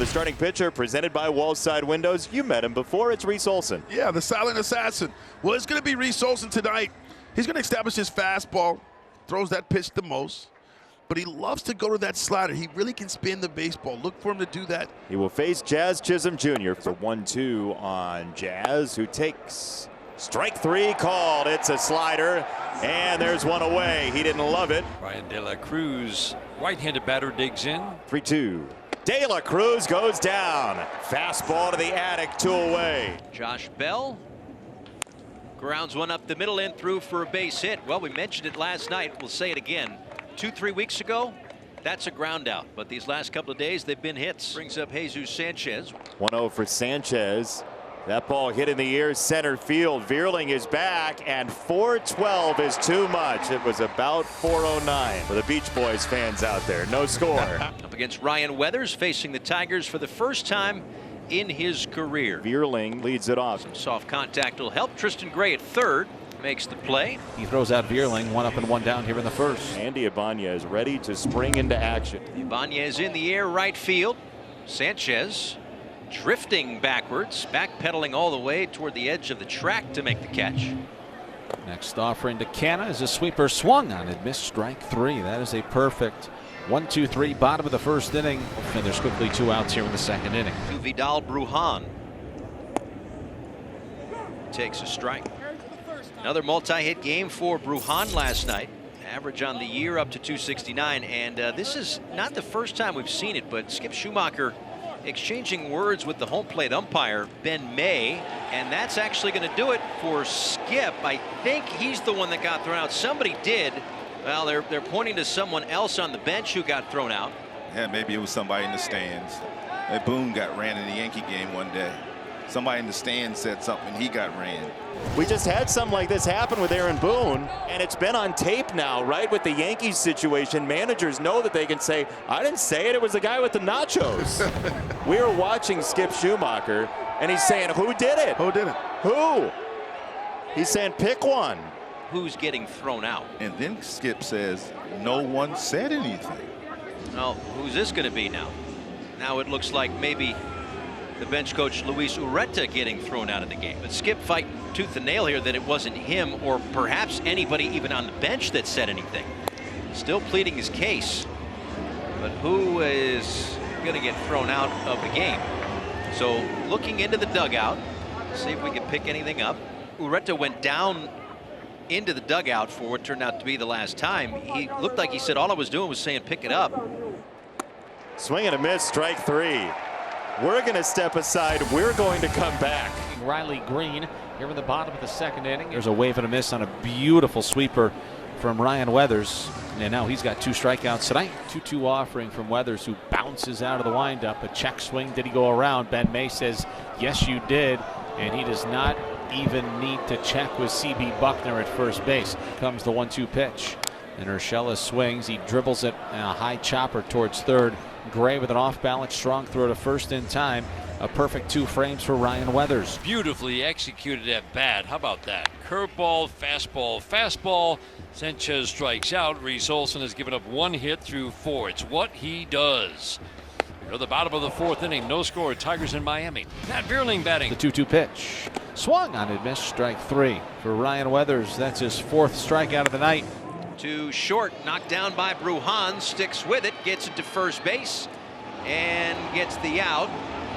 the starting pitcher, presented by Wallside Windows. You met him before. It's Reese Olson. Yeah, the silent assassin. Well, it's going to be Reese Olson tonight. He's going to establish his fastball, throws that pitch the most, but he loves to go to that slider. He really can spin the baseball. Look for him to do that. He will face Jazz Chisholm Jr. for 1-2 on Jazz, who takes strike 3 called. It's a slider, and there's one away. He didn't love it. Ryan De La Cruz, right-handed batter, digs in. 3-2. De La Cruz goes down. Fastball to the attic, 2 away. Josh Bell grounds one up the middle and through for a base hit. Well, we mentioned it last night. We'll say it again. 2-3 weeks ago, that's a ground out. But these last couple of days, they've been hits. Brings up Jesus Sanchez. 1-0 for Sanchez. That ball hit in the air, center field. Veerling is back, and 412 is too much. It was about 409 for the Beach Boys fans out there. No score. Up against Ryan Weathers, facing the Tigers for the first time in his career. Veerling leads it off. Some soft contact will help. Tristan Gray at third makes the play. He throws out Veerling, 1 up and 1 down here in the first. Andy Ibanez ready to spring into action. Ibanez in the air, right field. Sanchez drifting backwards, backpedaling all the way toward the edge of the track to make the catch. Next offering to Canna is a sweeper swung on it, missed strike 3. That is a perfect 1-2-3 bottom of the first inning. And there's quickly 2 outs here in the second inning. To Vidal Brujan. Takes a strike. Another multi-hit game for Brujan last night. Average on the year up to 269. And this is not the first time we've seen it, but Skip Schumacher exchanging words with the home plate umpire, Ben May, and that's actually going to do it for Skip. I think he's the one that got thrown out. Somebody did. Well, they're pointing to someone else on the bench who got thrown out. Yeah, maybe it was somebody in the stands. Boone got ran in the Yankee game one day. Somebody in the stands said something, he got ran. We just had something like this happen with Aaron Boone, and it's been on tape now, right? With the Yankees situation, managers know that they can say, I didn't say it, it was the guy with the nachos. We were watching Skip Schumacher, and he's saying, who did it? Who did it? Who? He's saying, pick one. Who's getting thrown out? And then Skip says, no one said anything. Well, who's this going to be now? Now it looks like maybe the bench coach Luis Ureta getting thrown out of the game. But Skip fighting tooth and nail here that it wasn't him or perhaps anybody even on the bench that said anything. Still pleading his case. But who is going to get thrown out of the game? So looking into the dugout, see if we can pick anything up. Ureta went down into the dugout for what turned out to be the last time. He looked like he said all I was doing was saying pick it up. Swing and a miss, strike 3. We're going to step aside. We're going to come back. Riley Green here in the bottom of the second inning. There's a wave and a miss on a beautiful sweeper from Ryan Weathers. And now he's got 2 strikeouts tonight. 2-2 offering from Weathers, who bounces out of the windup. A check swing. Did he go around? Ben May says, yes, you did. And he does not even need to check with C.B. Buckner at first base. Comes the 1-2 pitch. And Urshela swings. He dribbles it and a high chopper towards third. Gray with an off-balance strong throw to first in time. A perfect 2 frames for Ryan Weathers. Beautifully executed at bat. How about that? Curveball, fastball, fastball. Sanchez strikes out. Reese Olson has given up 1 hit through 4. It's what he does. We're at the bottom of the 4th inning. No score. Tigers in Miami. Matt Veerling batting. The 2-2 pitch. Swung on it, missed, strike 3 for Ryan Weathers. That's his 4th strikeout of the night. Too short, knocked down by Brujan, sticks with it, gets it to first base, and gets the out.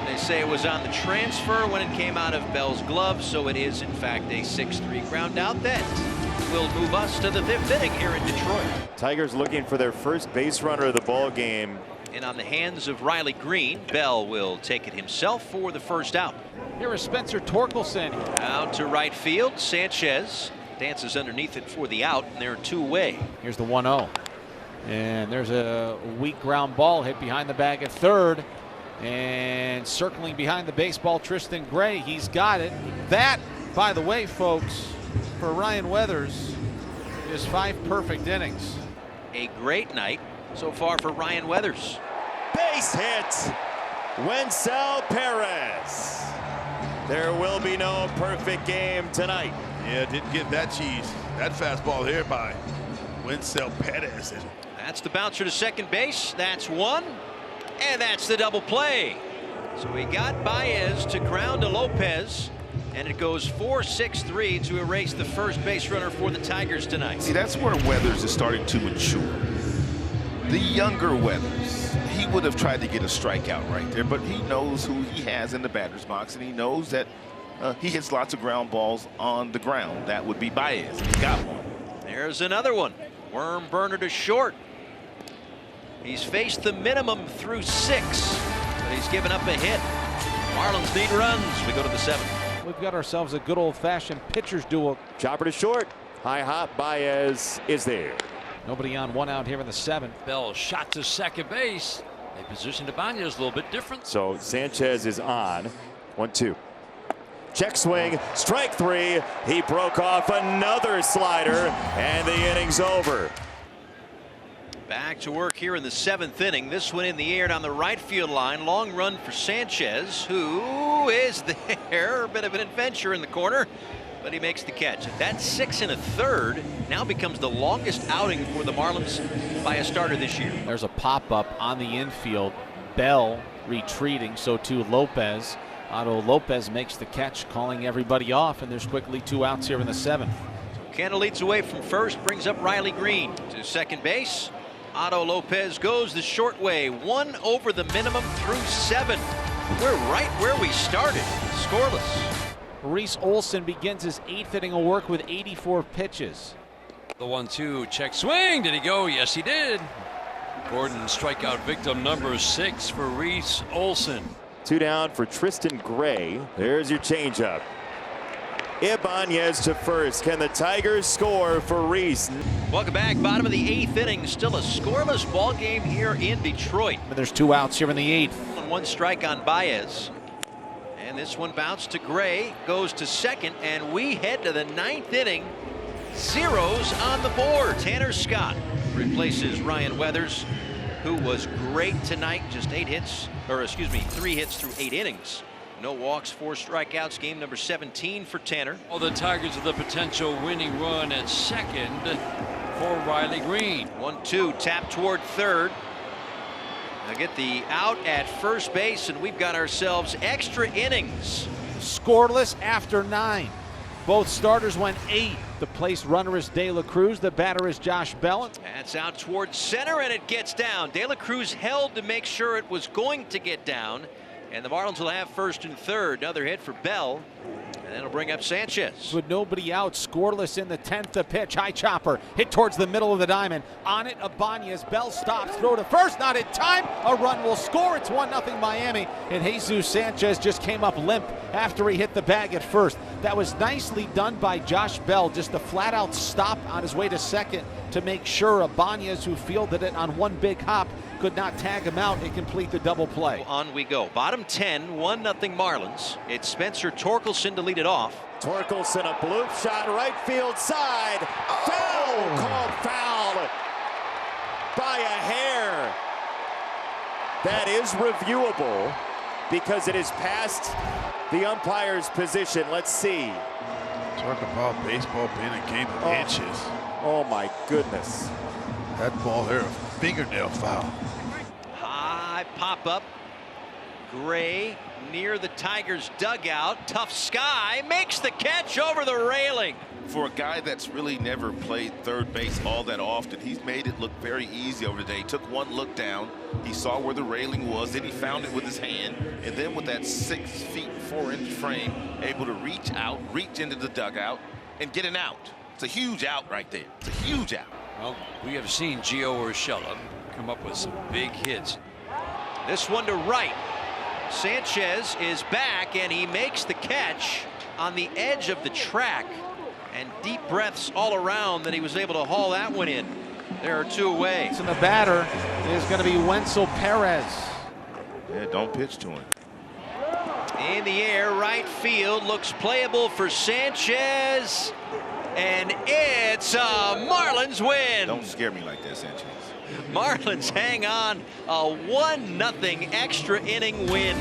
They say it was on the transfer when it came out of Bell's glove, so it is in fact a 6-3 ground out. That will move us to the 5th inning here in Detroit. Tigers looking for their first base runner of the ball game. And on the hands of Riley Green, Bell will take it himself for the first out. Here is Spencer Torkelson. Out to right field, Sanchez dances underneath it for the out, and they're 2 away. Here's the 1-0. And there's a weak ground ball hit behind the bag at third. And circling behind the baseball, Tristan Gray. He's got it. That, by the way, folks, for Ryan Weathers, is 5 perfect innings. A great night so far for Ryan Weathers. Base hit. Wencel Perez. There will be no perfect game tonight. Yeah, didn't get that cheese. That fastball here by Wencel Perez. That's the bouncer to second base. That's 1. And that's the double play. So we got Baez to ground to Lopez, and it goes 4-6-3 to erase the first base runner for the Tigers tonight. See, that's where Weathers is starting to mature. The younger Weathers, he would have tried to get a strikeout right there, but he knows who he has in the batter's box, and he knows that he hits lots of ground balls on the ground. That would be Baez. He got one. There's another one. Worm burner to short. He's faced the minimum through 6, but he's given up a hit. Marlins need runs. We go to the 7th. We've got ourselves a good old-fashioned pitcher's duel. Chopper to short. High hop. Baez is there. Nobody on, 1 out here in the 7th. Bell shot to second base. They positioned Ibanez a little bit different. So Sanchez is on. 1-2. Check swing. Strike 3. He broke off another slider, and the inning's over. Back to work here in the 7th inning. This one in the air down the right field line. Long run for Sanchez, who is there. A bit of an adventure in the corner, but he makes the catch. That 6 1/3 now becomes the longest outing for the Marlins by a starter this year. There's a pop-up on the infield. Bell retreating, so too Lopez. Otto Lopez makes the catch, calling everybody off, and there's quickly 2 outs here in the 7th. Canna leads away from first, brings up Riley Green to second base. Otto Lopez goes the short way, 1 over the minimum through 7. We're right where we started, scoreless. Reese Olson begins his 8th inning of work with 84 pitches. The 1-2 check swing. Did he go? Yes, he did. Gordon strikeout victim number 6 for Reese Olson. 2 down for Tristan Gray. There's your changeup. Ibanez to first. Can the Tigers score for Reese? Welcome back. Bottom of the 8th inning. Still a scoreless ball game here in Detroit. There's 2 outs here in the 8th. 1 strike on Baez. And this one bounced to Gray. Goes to second. And we head to the 9th inning. Zeros on the board. Tanner Scott replaces Ryan Weathers, who was great tonight. Just 3 hits through 8 innings. No walks, 4 strikeouts. Game number 17 for Tanner. All the Tigers with the potential winning run at second for Riley Green. 1-2 tap toward third. They'll get the out at first base, and we've got ourselves extra innings. Scoreless after 9. Both starters went 8. The place runner is De La Cruz. The batter is Josh Bell. That's out towards center, and it gets down. De La Cruz held to make sure it was going to get down. And the Marlins will have first and third. Another hit for Bell. And that'll bring up Sanchez. With nobody out, scoreless in the 10th. The pitch, high chopper, hit towards the middle of the diamond. On it, Ibanez. Bell stops, throw to first, not in time. A run will score. It's 1-0 Miami. And Jesus Sanchez just came up limp after he hit the bag at first. That was nicely done by Josh Bell. Just a flat-out stop on his way to second to make sure Ibanez, who fielded it on one big hop, could not tag him out and complete the double play. On we go. Bottom 10, 1-0 Marlins. It's Spencer Torkelson to lead it off. Torkelson, a bloop shot, right field side. Foul! Called foul by a hair. That is reviewable because it is past the umpire's position. Let's see. Talk about baseball being a game of inches. Oh my goodness. That ball there, a fingernail foul. High pop up. Gray near the Tigers dugout. Tough Sky makes the catch over the railing. For a guy that's really never played third base all that often, he's made it look very easy over the day. He took 1 look down, he saw where the railing was, then he found it with his hand, and then with that 6 feet 4 inch frame, able to reach out, reach into the dugout, and get an out. It's a huge out right there. It's a huge out. Well, we have seen Gio Urshela come up with some big hits. This one to right. Sanchez is back, and he makes the catch on the edge of the track. And deep breaths all around that he was able to haul that one in. There are 2 away. And the batter is going to be Wenzel Perez. Yeah, don't pitch to him. In the air, right field, looks playable for Sanchez. And it's a Marlins win. Don't scare me like that, Sanchez. Marlins hang on, a 1-0 extra inning win.